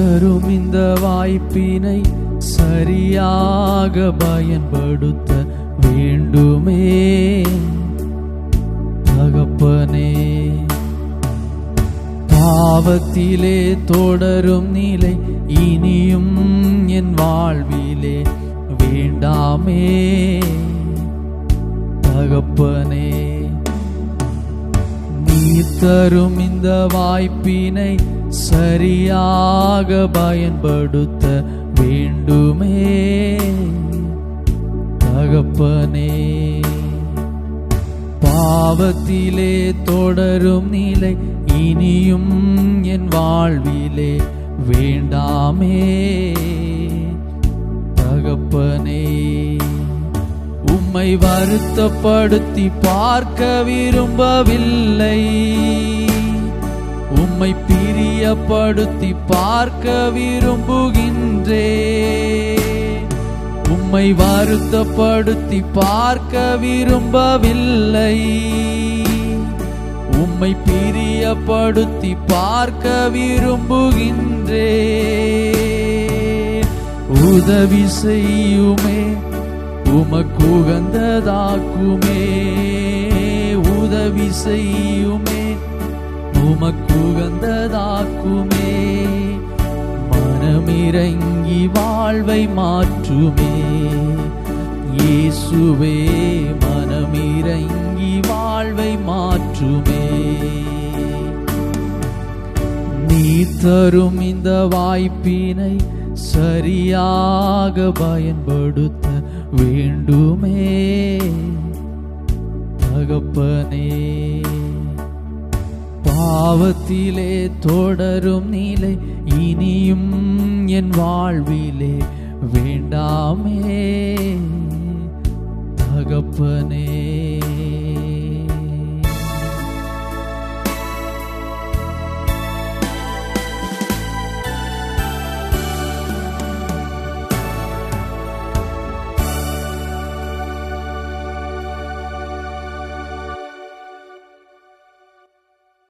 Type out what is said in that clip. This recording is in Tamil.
தரும் இந்த வாய்ப்பினை சரியாக பயன்படுத்த வேண்டுமே தகப்பனே. பாவத்திலே தொடரும் நிலை இனியும் என் வாழ்விலே வேண்டாமே தகப்பனே. நீர் தரும் இந்த வாய்ப்பினை சரியாக பயன்படுத்த வேண்டுமே தகப்பனே. பாவத்திலே தொடரும் நிலை இனியும் என் வாழ்விலே வேண்டாமே தகப்பனே. உம்மை வருத்தப்படுத்தி பார்க்க விரும்பவில்லை, உம்மை பிரியப்படுத்தி பார்க்க விரும்புகின்றே. உம்மை வருத்தப்படுத்தி பார்க்க விரும்பவில்லை, உம்மை பிரியப்படுத்தி பார்க்க விரும்புகின்றே. உதவி செய்யுமே உமக்கு உகந்ததாக்குமே, உதவி செய்யுமே உமக்கு உகந்ததாக்குமே. மனமிரங்கி வாழ்வை மாற்றுமே இயேசுவே, மனமிரங்கி வாழ்வை மாற்றுமே. நீ தரும் இந்த வாய்ப்பினை சரியாக பயன்படுத்த வேண்டுமே தகப்பனே. பாவத்திலே தொடரும் நிலை இனியும் என் வாழ்விலே வேண்டாமே தகப்பனே.